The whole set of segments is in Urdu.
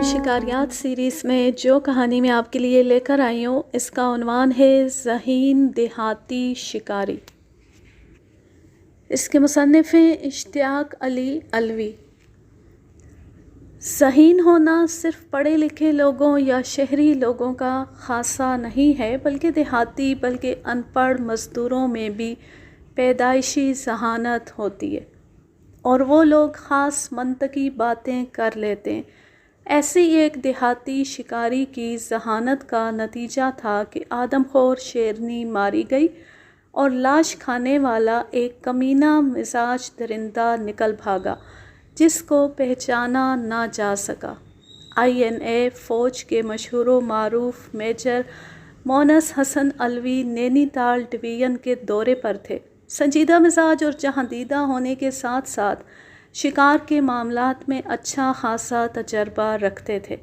شکاریات سیریز میں جو کہانی میں آپ کے لیے لے کر آئی ہوں اس کا عنوان ہے ذہین دیہاتی شکاری۔ اس کے مصنف ہیں اشتیاق علی علوی۔ ذہین ہونا صرف پڑھے لکھے لوگوں یا شہری لوگوں کا خاصہ نہیں ہے، بلکہ دیہاتی ان پڑھ مزدوروں میں بھی پیدائشی ذہانت ہوتی ہے اور وہ لوگ خاص منطقی باتیں کر لیتے ہیں۔ ایسی ایک دیہاتی شکاری کی ذہانت کا نتیجہ تھا کہ آدم خور شیرنی ماری گئی اور لاش کھانے والا ایک کمینہ مزاج درندہ نکل بھاگا جس کو پہچانا نہ جا سکا۔ INA فوج کے مشہور و معروف میجر مونس حسن علوی نینی تال ڈویژن کے دورے پر تھے۔ سنجیدہ مزاج اور جہاں دیدہ ہونے کے ساتھ ساتھ شکار کے معاملات میں اچھا خاصا تجربہ رکھتے تھے۔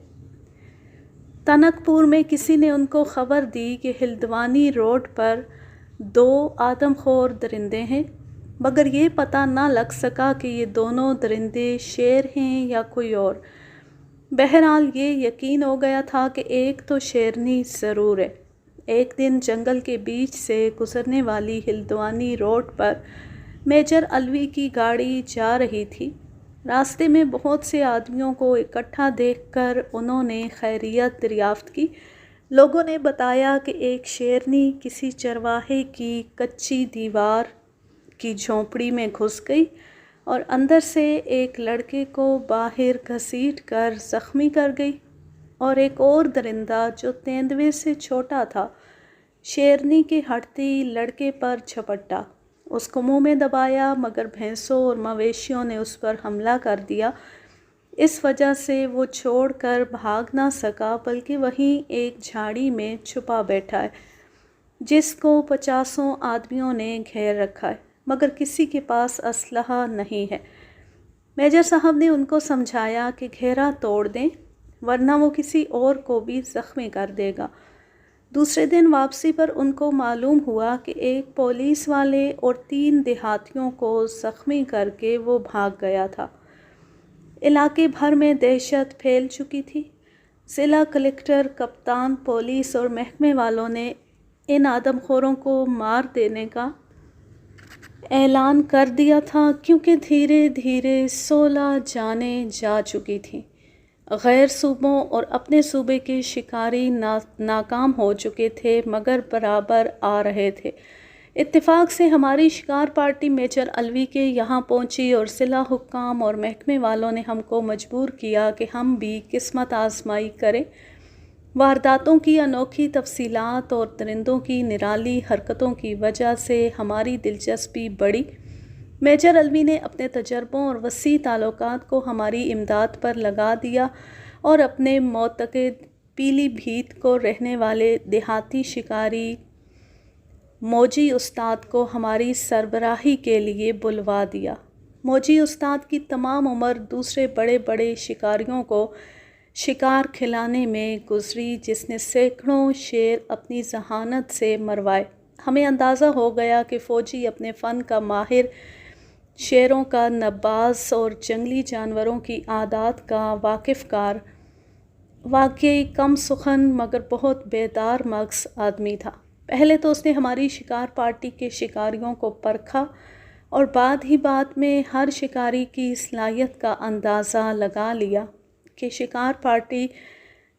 تنک پور میں کسی نے ان کو خبر دی کہ ہلدوانی روڈ پر 2 آدم خور درندے ہیں، مگر یہ پتہ نہ لگ سکا کہ یہ دونوں درندے شیر ہیں یا کوئی اور۔ بہرحال یہ یقین ہو گیا تھا کہ ایک تو شیرنی ضرور ہے۔ ایک دن جنگل کے بیچ سے گزرنے والی ہلدوانی روڈ پر میجر علوی کی گاڑی جا رہی تھی۔ راستے میں بہت سے آدمیوں کو اکٹھا دیکھ کر انہوں نے خیریت دریافت کی۔ لوگوں نے بتایا کہ ایک شیرنی کسی چرواہے کی کچی دیوار کی جھونپڑی میں گھس گئی اور اندر سے ایک لڑکے کو باہر گھسیٹ کر زخمی کر گئی، اور ایک اور درندہ جو تیندوے سے چھوٹا تھا شیرنی کے ہٹتے ہی لڑکے پر جھپٹا، اس کو منہ میں دبایا، مگر بھینسوں اور مویشیوں نے اس پر حملہ کر دیا۔ اس وجہ سے وہ چھوڑ کر بھاگ نہ سکا، بلکہ وہیں ایک جھاڑی میں چھپا بیٹھا ہے جس کو 50 آدمیوں نے گھیر رکھا ہے، مگر کسی کے پاس اسلحہ نہیں ہے۔ میجر صاحب نے ان کو سمجھایا کہ گھیرا توڑ دیں ورنہ وہ کسی اور کو بھی زخمی کر دے گا۔ دوسرے دن واپسی پر ان کو معلوم ہوا کہ ایک پولیس والے اور 3 دیہاتیوں کو زخمی کر کے وہ بھاگ گیا تھا۔ علاقے بھر میں دہشت پھیل چکی تھی۔ ضلع کلکٹر، کپتان پولیس اور محکمے والوں نے ان آدم خوروں کو مار دینے کا اعلان کر دیا تھا، کیونکہ دھیرے دھیرے 16 جانیں جا چکی تھیں۔ غیر صوبوں اور اپنے صوبے کے شکاری ناکام ہو چکے تھے، مگر برابر آ رہے تھے۔ اتفاق سے ہماری شکار پارٹی میجر علوی کے یہاں پہنچی اور ضلع حکام اور محکمے والوں نے ہم کو مجبور کیا کہ ہم بھی قسمت آزمائی کریں۔ وارداتوں کی انوکھی تفصیلات اور درندوں کی نرالی حرکتوں کی وجہ سے ہماری دلچسپی بڑھی۔ میجر علوی نے اپنے تجربوں اور وسیع تعلقات کو ہماری امداد پر لگا دیا اور اپنے معتقد پیلی بھیت کو رہنے والے دیہاتی شکاری موجی استاد کو ہماری سربراہی کے لیے بلوا دیا۔ موجی استاد کی تمام عمر دوسرے بڑے بڑے شکاریوں کو شکار کھلانے میں گزری، جس نے سینکڑوں شیر اپنی ذہانت سے مروائے۔ ہمیں اندازہ ہو گیا کہ فوجی اپنے فن کا ماہر، شیروں کا نباز اور جنگلی جانوروں کی عادات کا واقف کار، واقعی کم سخن مگر بہت بیدار مغز آدمی تھا۔ پہلے تو اس نے ہماری شکار پارٹی کے شکاریوں کو پرکھا اور بعد ہی بعد میں ہر شکاری کی صلاحیت کا اندازہ لگا لیا کہ شکار پارٹی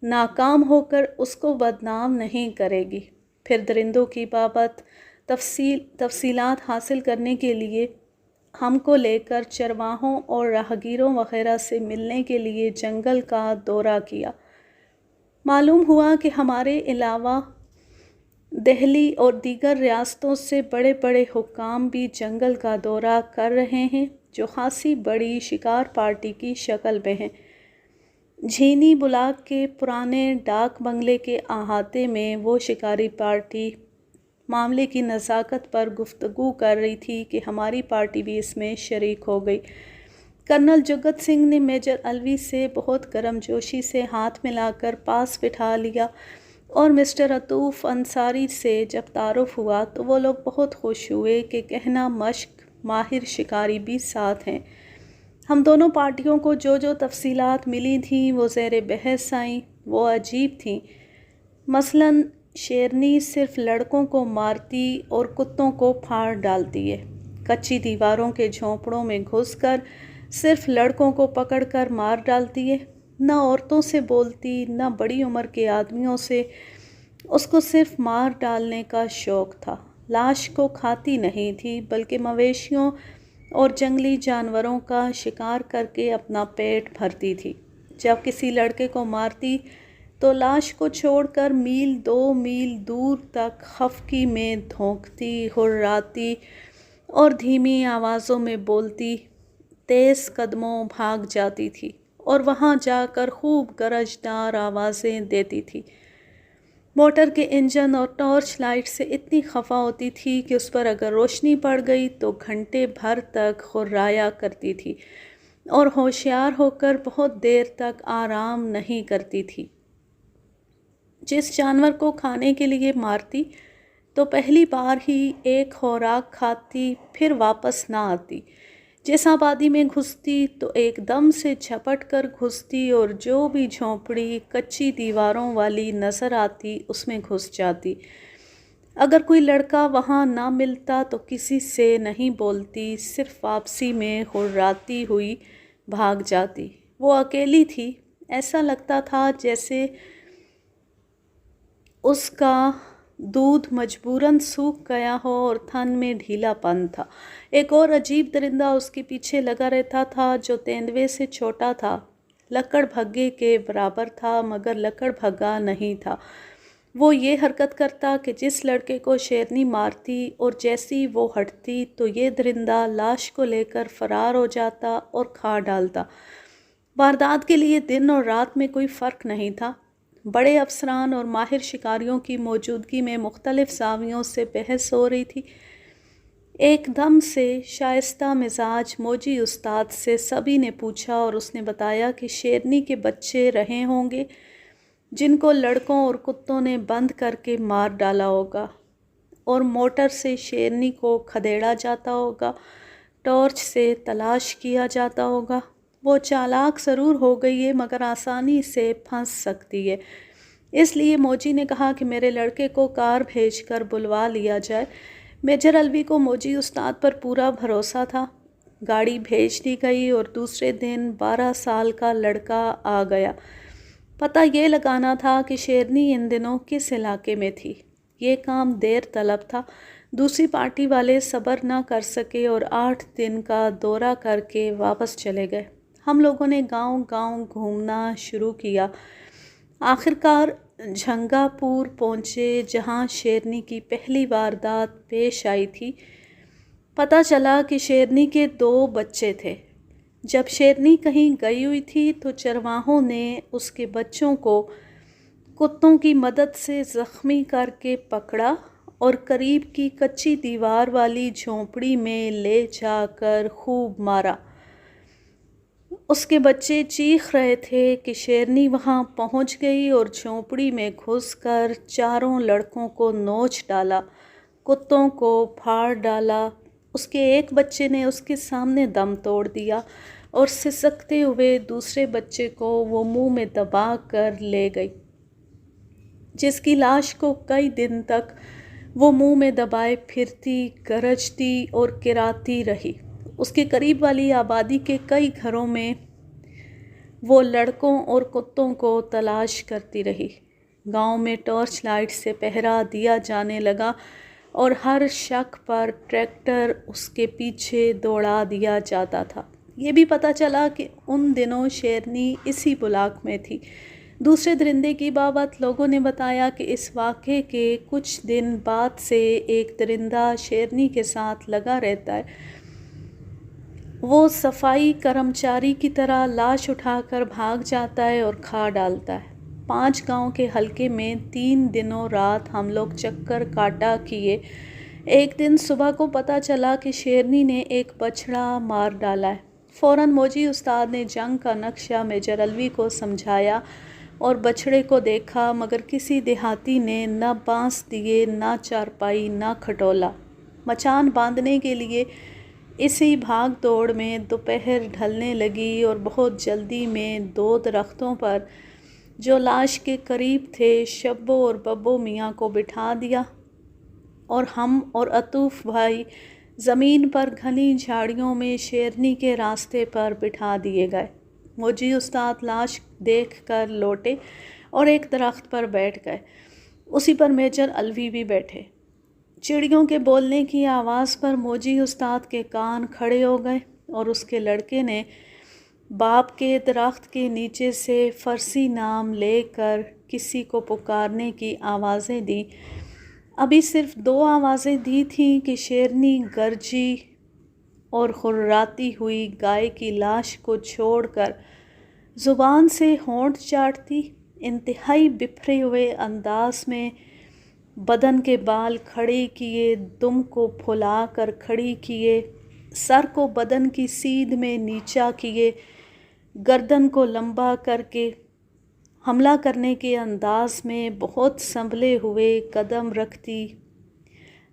ناکام ہو کر اس کو بدنام نہیں کرے گی۔ پھر درندوں کی بابت تفصیلات حاصل کرنے کے لیے ہم کو لے کر چرواہوں اور راہگیروں وغیرہ سے ملنے کے لیے جنگل کا دورہ کیا۔ معلوم ہوا کہ ہمارے علاوہ دہلی اور دیگر ریاستوں سے بڑے بڑے حکام بھی جنگل کا دورہ کر رہے ہیں، جو خاصی بڑی شکار پارٹی کی شکل میں ہیں۔ جھینی بلاک کے پرانے ڈاک بنگلے کے احاطے میں وہ شکاری پارٹی معاملے کی نزاکت پر گفتگو کر رہی تھی کہ ہماری پارٹی بھی اس میں شریک ہو گئی۔ کرنل جگت سنگھ نے میجر علوی سے بہت گرم جوشی سے ہاتھ ملا کر پاس بٹھا لیا، اور مسٹر عطوف انصاری سے جب تعارف ہوا تو وہ لوگ بہت خوش ہوئے کہ گہنا مشق ماہر شکاری بھی ساتھ ہیں۔ ہم دونوں پارٹیوں کو جو جو تفصیلات ملی تھیں وہ زیر بحث آئیں، وہ عجیب تھیں۔ مثلاً شیرنی صرف لڑکوں کو مارتی اور کتوں کو پھاڑ ڈالتی ہے، کچی دیواروں کے جھونپڑوں میں گھس کر صرف لڑکوں کو پکڑ کر مار ڈالتی ہے، نہ عورتوں سے بولتی نہ بڑی عمر کے آدمیوں سے، اس کو صرف مار ڈالنے کا شوق تھا۔ لاش کو کھاتی نہیں تھی بلکہ مویشیوں اور جنگلی جانوروں کا شکار کر کے اپنا پیٹ بھرتی تھی۔ جب کسی لڑکے کو مارتی تو لاش کو چھوڑ کر میل 2 میل دور تک خفکی میں دھونکتی، ہرراتی اور دھیمی آوازوں میں بولتی، تیز قدموں بھاگ جاتی تھی اور وہاں جا کر خوب گرجدار آوازیں دیتی تھی۔ موٹر کے انجن اور ٹارچ لائٹ سے اتنی خفا ہوتی تھی کہ اس پر اگر روشنی پڑ گئی تو گھنٹے بھر تک ہررایا کرتی تھی اور ہوشیار ہو کر بہت دیر تک آرام نہیں کرتی تھی۔ جس جانور کو کھانے کے لیے مارتی تو پہلی بار ہی ایک خوراک کھاتی، پھر واپس نہ آتی۔ جس آبادی میں گھستی تو ایک دم سے جھپٹ کر گھستی اور جو بھی جھونپڑی کچی دیواروں والی نظر آتی اس میں گھس جاتی۔ اگر کوئی لڑکا وہاں نہ ملتا تو کسی سے نہیں بولتی، صرف واپسی میں ہرراتی ہوئی بھاگ جاتی۔ وہ اکیلی تھی، ایسا لگتا تھا جیسے اس کا دودھ مجبوراً سوکھ گیا ہو اور تھن میں ڈھیلا پن تھا۔ ایک اور عجیب درندہ اس کے پیچھے لگا رہتا تھا جو تیندوے سے چھوٹا تھا، لکڑ بھگے کے برابر تھا مگر لکڑ بھگا نہیں تھا۔ وہ یہ حرکت کرتا کہ جس لڑکے کو شیرنی مارتی اور جیسی وہ ہٹتی تو یہ درندہ لاش کو لے کر فرار ہو جاتا اور کھا ڈالتا۔ واردات کے لیے دن اور رات میں کوئی فرق نہیں تھا۔ بڑے افسران اور ماہر شکاریوں کی موجودگی میں مختلف زاویوں سے بحث ہو رہی تھی۔ ایک دم سے شائستہ مزاج موجی استاد سے سبھی نے پوچھا اور اس نے بتایا کہ شیرنی کے بچے رہے ہوں گے جن کو لڑکوں اور کتوں نے بند کر کے مار ڈالا ہوگا، اور موٹر سے شیرنی کو کھدیڑا جاتا ہوگا، ٹارچ سے تلاش کیا جاتا ہوگا۔ وہ چالاک ضرور ہو گئی ہے مگر آسانی سے پھنس سکتی ہے، اس لیے موجی نے کہا کہ میرے لڑکے کو کار بھیج کر بلوا لیا جائے۔ میجر الوی کو موجی استاد پر پورا بھروسہ تھا۔ گاڑی بھیج دی گئی اور دوسرے دن 12 سال کا لڑکا آ گیا۔ پتہ یہ لگانا تھا کہ شیرنی ان دنوں کس علاقے میں تھی۔ یہ کام دیر طلب تھا۔ دوسری پارٹی والے صبر نہ کر سکے اور 8 دن کا دورہ کر کے واپس چلے گئے۔ ہم لوگوں نے گاؤں گاؤں گھومنا شروع کیا۔ آخرکار جھنگا پور پہنچے جہاں شیرنی کی پہلی واردات پیش آئی تھی۔ پتہ چلا کہ شیرنی کے 2 بچے تھے۔ جب شیرنی کہیں گئی ہوئی تھی تو چرواہوں نے اس کے بچوں کو کتوں کی مدد سے زخمی کر کے پکڑا اور قریب کی کچی دیوار والی جھونپڑی میں لے جا کر خوب مارا۔ اس کے بچے چیخ رہے تھے کہ شیرنی وہاں پہنچ گئی اور جھونپڑی میں گھس کر چاروں لڑکوں کو نوچ ڈالا، کتوں کو پھاڑ ڈالا۔ اس کے ایک بچے نے اس کے سامنے دم توڑ دیا اور سسکتے ہوئے دوسرے بچے کو وہ منہ میں دبا کر لے گئی، جس کی لاش کو کئی دن تک وہ منہ میں دبائے پھرتی، گرجتی اور کراتی رہی۔ اس کے قریب والی آبادی کے کئی گھروں میں وہ لڑکوں اور کتوں کو تلاش کرتی رہی۔ گاؤں میں ٹارچ لائٹ سے پہرا دیا جانے لگا اور ہر شک پر ٹریکٹر اس کے پیچھے دوڑا دیا جاتا تھا۔ یہ بھی پتہ چلا کہ ان دنوں شیرنی اسی بلاک میں تھی۔ دوسرے درندے کی بابت لوگوں نے بتایا کہ اس واقعے کے کچھ دن بعد سے ایک درندہ شیرنی کے ساتھ لگا رہتا ہے۔ وہ صفائی کرمچاری کی طرح لاش اٹھا کر بھاگ جاتا ہے اور کھا ڈالتا ہے۔ 5 گاؤں کے حلقے میں 3 دنوں رات ہم لوگ چکر کاٹا کیے۔ ایک دن صبح کو پتہ چلا کہ شیرنی نے ایک بچڑا مار ڈالا ہے۔ فوراً موجی استاد نے جنگ کا نقشہ میجر الوی کو سمجھایا اور بچڑے کو دیکھا مگر کسی دیہاتی نے نہ بانس دیے، نہ چارپائی، نہ کھٹولا۔ مچان باندھنے کے لیے اسی بھاگ دوڑ میں دوپہر ڈھلنے لگی اور بہت جلدی میں 2 درختوں پر جو لاش کے قریب تھے شبو اور ببو میاں کو بٹھا دیا، اور ہم اور عطوف بھائی زمین پر گھنی جھاڑیوں میں شیرنی کے راستے پر بٹھا دیے گئے۔ موجی استاد لاش دیکھ کر لوٹے اور ایک درخت پر بیٹھ گئے، اسی پر میجر الوی بھی بیٹھے۔ چڑیوں کے بولنے کی آواز پر موجی استاد کے کان کھڑے ہو گئے اور اس کے لڑکے نے باپ کے درخت کے نیچے سے فرسی نام لے کر کسی کو پکارنے کی آوازیں دیں۔ ابھی صرف 2 آوازیں دی تھیں کہ شیرنی گرجی اور خراتی ہوئی گائے کی لاش کو چھوڑ کر زبان سے ہونٹ چاٹتی، انتہائی بپھرے ہوئے انداز میں بدن کے بال کھڑے کیے، دم کو پھلا کر کھڑی کیے، سر کو بدن کی سیدھ میں نیچا کیے، گردن کو لمبا کر کے حملہ کرنے کے انداز میں بہت سنبھلے ہوئے قدم رکھتی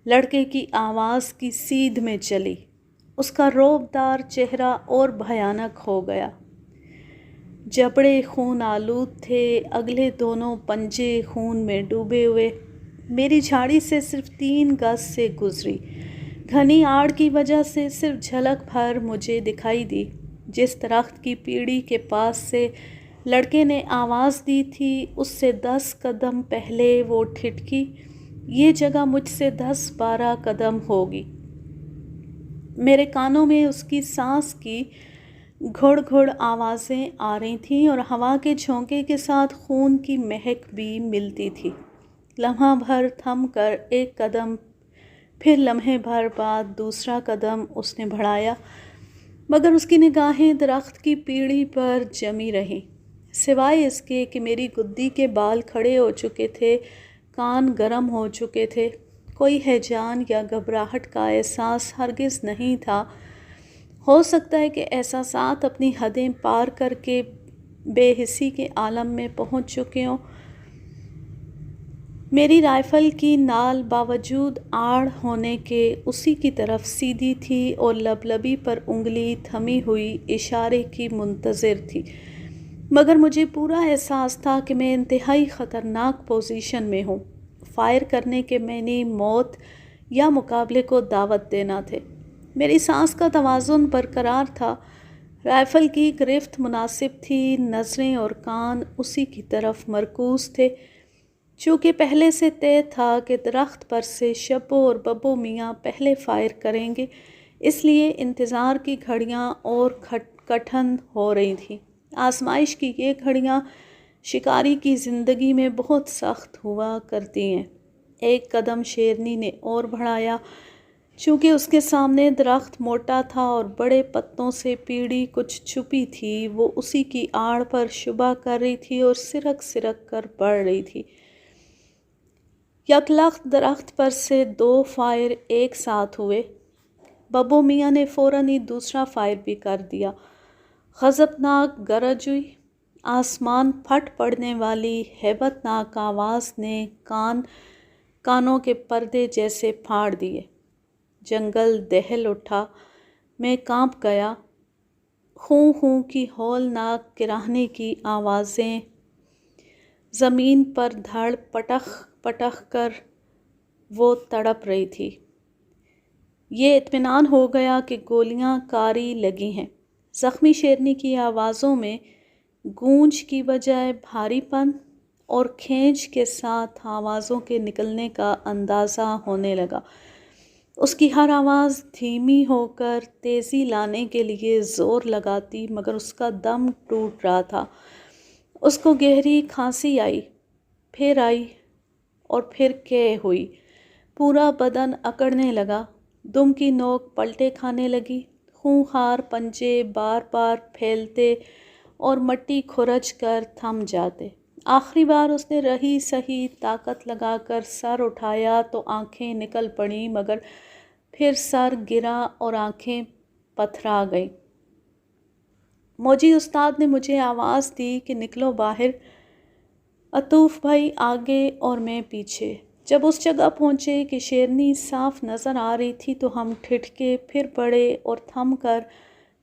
لڑکے کی آواز کی سیدھ میں چلی۔ اس کا رعب دار چہرہ اور بھیانک ہو گیا۔ جبڑے خون آلود تھے، اگلے دونوں پنجے خون میں ڈوبے ہوئے۔ میری جھاڑی سے صرف 3 گز سے گزری، گھنی آڑ کی وجہ سے صرف جھلک بھر مجھے دکھائی دی۔ جس درخت کی پیڑھی کے پاس سے لڑکے نے آواز دی تھی اس سے 10 قدم پہلے وہ ٹھٹکی۔ یہ جگہ مجھ سے 10-12 قدم ہوگی۔ میرے کانوں میں اس کی سانس کی گھڑ گھڑ آوازیں آ رہی تھیں اور ہوا کے جھونکے کے ساتھ خون کی مہک بھی ملتی تھی۔ لمحہ بھر تھم کر ایک قدم، پھر لمحے بھر بعد دوسرا قدم اس نے بڑھایا، مگر اس کی نگاہیں درخت کی پیڑھی پر جمی رہیں۔ سوائے اس کے کہ میری گدی کے بال کھڑے ہو چکے تھے، کان گرم ہو چکے تھے، کوئی ہیجان یا گھبراہٹ کا احساس ہرگز نہیں تھا۔ ہو سکتا ہے کہ احساسات اپنی حدیں پار کر کے بے حسی کے عالم میں پہنچ چکے ہوں۔ میری رائفل کی نال باوجود آڑ ہونے کے اسی کی طرف سیدھی تھی اور لبلبی پر انگلی تھمی ہوئی اشارے کی منتظر تھی، مگر مجھے پورا احساس تھا کہ میں انتہائی خطرناک پوزیشن میں ہوں۔ فائر کرنے کے معنی موت یا مقابلے کو دعوت دینا تھے۔ میری سانس کا توازن برقرار تھا، رائفل کی گرفت مناسب تھی، نظریں اور کان اسی کی طرف مرکوز تھے۔ چونکہ پہلے سے طے تھا کہ درخت پر سے شبو اور ببو میاں پہلے فائر کریں گے، اس لیے انتظار کی گھڑیاں اور کٹھن ہو رہی تھیں۔ آزمائش کی یہ گھڑیاں شکاری کی زندگی میں بہت سخت ہوا کرتی ہیں۔ ایک قدم شیرنی نے اور بڑھایا۔ چونکہ اس کے سامنے درخت موٹا تھا اور بڑے پتوں سے پیڑھی کچھ چھپی تھی، وہ اسی کی آڑ پر شبہ کر رہی تھی اور سرک سرک کر بڑھ رہی تھی۔ یکلخت درخت پر سے 2 فائر ایک ساتھ ہوئے۔ ببو میاں نے فوراً ہی دوسرا فائر بھی کر دیا۔ غضبناک گرج ہوئی، آسمان پھٹ پڑنے والی ہیبت ناک آواز نے کانوں کے پردے جیسے پھاڑ دیے۔ جنگل دہل اٹھا، میں کانپ گیا۔ خوں خوں کی ہولناک کراہنے کی آوازیں زمین پر دھڑ پٹخ پٹخ کر وہ تڑپ رہی تھی۔ یہ اطمینان ہو گیا کہ گولیاں کاری لگی ہیں۔ زخمی شیرنی کی آوازوں میں گونج کی بجائے بھاری پن اور کھینچ کے ساتھ آوازوں کے نکلنے کا اندازہ ہونے لگا۔ اس کی ہر آواز دھیمی ہو کر تیزی لانے کے لیے زور لگاتی، مگر اس کا دم ٹوٹ رہا تھا۔ اس کو گہری کھانسی آئی، پھر آئی اور پھر قے ہوئی۔ پورا بدن اکڑنے لگا، دم کی نوک پلٹے کھانے لگی، خونخوار پنجے بار بار پھیلتے اور مٹی کھرچ کر تھم جاتے۔ آخری بار اس نے رہی سہی طاقت لگا کر سر اٹھایا تو آنکھیں نکل پڑیں، مگر پھر سر گرا اور آنکھیں پتھرا گئیں۔ موجی استاد نے مجھے آواز دی کہ نکلو باہر۔ عطوف بھائی آگے اور میں پیچھے۔ جب اس جگہ پہنچے کہ شیرنی صاف نظر آ رہی تھی تو ہم ٹھٹکے، پھر پڑے اور تھم کر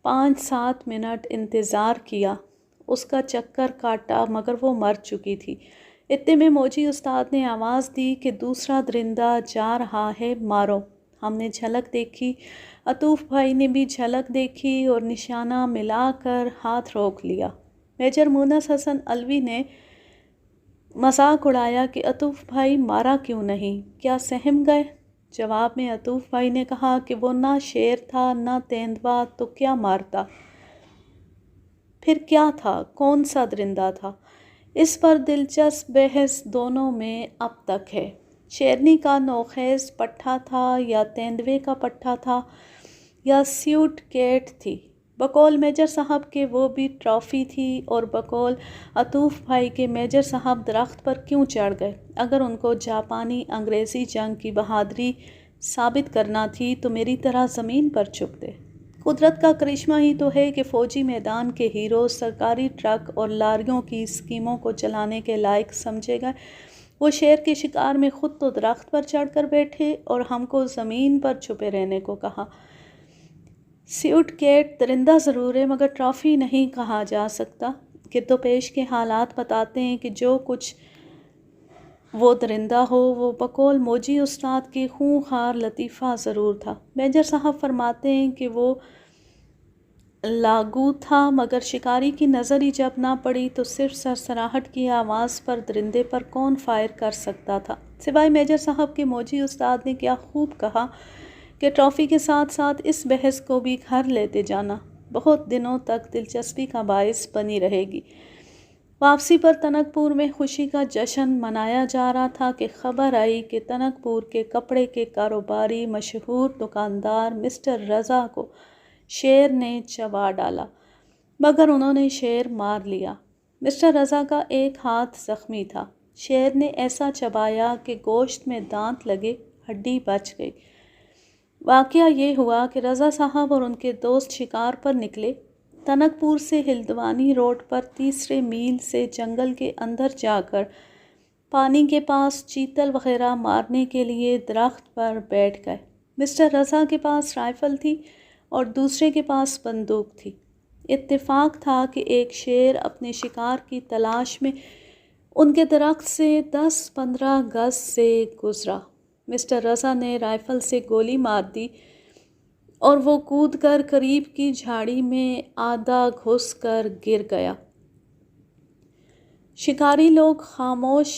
5-7 منٹ انتظار کیا۔ اس کا چکر کاٹا مگر وہ مر چکی تھی۔ اتنے میں موجی استاد نے آواز دی کہ دوسرا درندہ جا رہا ہے، مارو۔ ہم نے جھلک دیکھی، عطوف بھائی نے بھی جھلک دیکھی اور نشانہ ملا کر ہاتھ روک لیا۔ میجر مونس حسن علوی نے مذاق اڑایا کہ عطوف بھائی مارا کیوں نہیں؟ کیا سہم گئے؟ جواب میں عطوف بھائی نے کہا کہ وہ نہ شیر تھا نہ تیندوا، تو کیا مارتا؟ پھر کیا تھا؟ کون سا درندہ تھا؟ اس پر دلچسپ بحث دونوں میں اب تک ہے۔ شیرنی کا نوخیز پٹھا تھا یا تیندوے کا پٹھا تھا یا سیوٹ کیٹ تھی؟ بقول میجر صاحب کے وہ بھی ٹرافی تھی، اور بقول عطوف بھائی کے میجر صاحب درخت پر کیوں چڑھ گئے؟ اگر ان کو جاپانی انگریزی جنگ کی بہادری ثابت کرنا تھی تو میری طرح زمین پر چھپتے۔ قدرت کا کرشمہ ہی تو ہے کہ فوجی میدان کے ہیرو سرکاری ٹرک اور لاریوں کی اسکیموں کو چلانے کے لائق سمجھے گئے۔ وہ شیر کے شکار میں خود تو درخت پر چڑھ کر بیٹھے اور ہم کو زمین پر چھپے رہنے کو کہا۔ سیوٹ کیٹ درندہ ضرور ہے مگر ٹرافی نہیں کہا جا سکتا۔ گرد و پیش کے حالات بتاتے ہیں کہ جو کچھ وہ درندہ ہو، وہ بقول موجی استاد کے خونخوار لطیفہ ضرور تھا۔ میجر صاحب فرماتے ہیں کہ وہ لاگو تھا مگر شکاری کی نظر ہی جب نہ پڑی تو صرف سرسراہٹ کی آواز پر درندے پر کون فائر کر سکتا تھا؟ سوائے میجر صاحب کے موجی استاد نے کیا خوب کہا کہ ٹرافی کے ساتھ ساتھ اس بحث کو بھی گھر لیتے جانا بہت دنوں تک دلچسپی کا باعث بنی رہے گی۔ واپسی پر تنک پور میں خوشی کا جشن منایا جا رہا تھا کہ خبر آئی کہ تنک پور کے کپڑے کے کاروباری مشہور دکاندار مسٹر رضا کو شیر نے چبا ڈالا، مگر انہوں نے شیر مار لیا۔ مسٹر رضا کا ایک ہاتھ زخمی تھا۔ شیر نے ایسا چبایا کہ گوشت میں دانت لگے، ہڈی بچ گئی۔ واقعہ یہ ہوا کہ رضا صاحب اور ان کے دوست شکار پر نکلے۔ تنک پور سے ہلدوانی روڈ پر 3 میل سے جنگل کے اندر جا کر پانی کے پاس چیتل وغیرہ مارنے کے لیے درخت پر بیٹھ گئے۔ مسٹر رضا کے پاس رائفل تھی اور دوسرے کے پاس بندوق تھی۔ اتفاق تھا کہ ایک شیر اپنے شکار کی تلاش میں ان کے درخت سے 10-15 گز سے گزرا۔ مسٹر رضا نے رائفل سے گولی مار دی اور وہ کود کر قریب کی جھاڑی میں آدھا گھس کر گر گیا۔ شکاری لوگ خاموش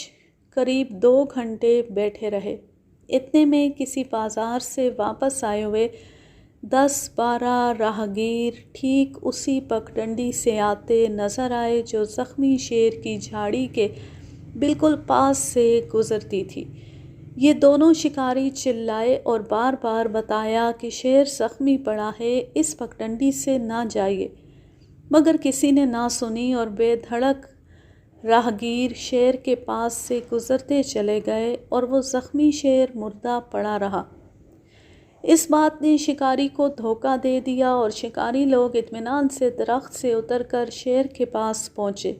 قریب 2 گھنٹے بیٹھے رہے۔ اتنے میں کسی بازار سے واپس آئے ہوئے 10-12 راہگیر ٹھیک اسی پگڈنڈی سے آتے نظر آئے جو زخمی شیر کی جھاڑی کے بالکل پاس سے گزرتی تھی۔ یہ دونوں شکاری چلائے اور بار بار بتایا کہ شیر زخمی پڑا ہے، اس پگڈنڈی سے نہ جائیے، مگر کسی نے نہ سنی اور بے دھڑک راہگیر شیر کے پاس سے گزرتے چلے گئے اور وہ زخمی شیر مردہ پڑا رہا۔ اس بات نے شکاری کو دھوکہ دے دیا اور شکاری لوگ اطمینان سے درخت سے اتر کر شیر کے پاس پہنچے۔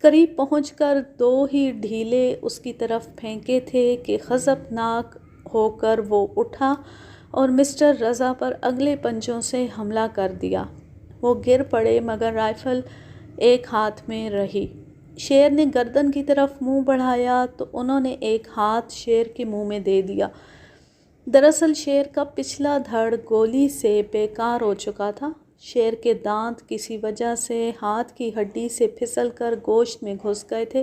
قریب پہنچ کر 2 ہی ڈھیلے اس کی طرف پھینکے تھے کہ غضبناک ہو کر وہ اٹھا اور مسٹر رضا پر اگلے پنجوں سے حملہ کر دیا۔ وہ گر پڑے مگر رائفل ایک ہاتھ میں رہی۔ شیر نے گردن کی طرف منہ بڑھایا تو انہوں نے ایک ہاتھ شیر کے منہ میں دے دیا۔ دراصل شیر کا پچھلا دھڑ گولی سے بیکار ہو چکا تھا۔ شیر کے دانت کسی وجہ سے ہاتھ کی ہڈی سے پھسل کر گوشت میں گھس گئے تھے۔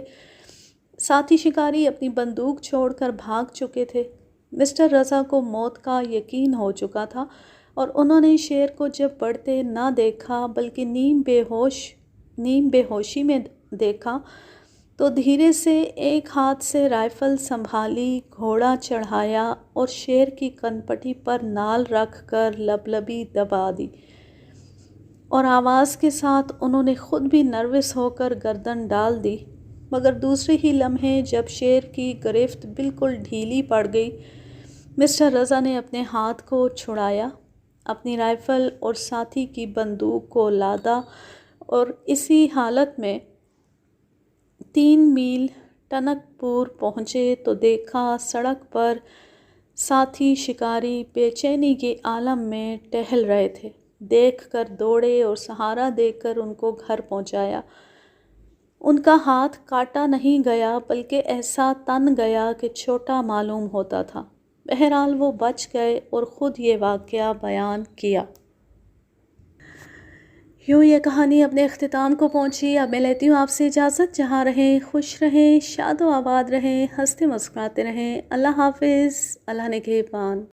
ساتھی شکاری اپنی بندوق چھوڑ کر بھاگ چکے تھے۔ مسٹر رضا کو موت کا یقین ہو چکا تھا اور انہوں نے شیر کو جب بڑھتے نہ دیکھا بلکہ نیم بے ہوشی میں دیکھا تو دھیرے سے ایک ہاتھ سے رائفل سنبھالی، گھوڑا چڑھایا اور شیر کی کنپٹی پر نال رکھ کر لبلبی دبا دی، اور آواز کے ساتھ انہوں نے خود بھی نروس ہو کر گردن ڈال دی۔ مگر دوسرے ہی لمحے جب شیر کی گرفت بالکل ڈھیلی پڑ گئی، مسٹر رضا نے اپنے ہاتھ کو چھڑایا، اپنی رائفل اور ساتھی کی بندوق کو لادا اور اسی حالت میں 3 میل ٹنک پور پہنچے تو دیکھا سڑک پر ساتھی شکاری بے چینی کے عالم میں ٹہل رہے تھے۔ دیکھ کر دوڑے اور سہارا دے کر ان کو گھر پہنچایا۔ ان کا ہاتھ کاٹا نہیں گیا بلکہ ایسا تن گیا کہ چھوٹا معلوم ہوتا تھا۔ بہرحال وہ بچ گئے اور خود یہ واقعہ بیان کیا۔ یوں یہ کہانی اپنے اختتام کو پہنچی۔ اب میں لیتی ہوں آپ سے اجازت۔ جہاں رہیں خوش رہیں، شاد و آباد رہیں، ہنستے مسکراتے رہیں۔ اللہ حافظ، اللہ نگہبان۔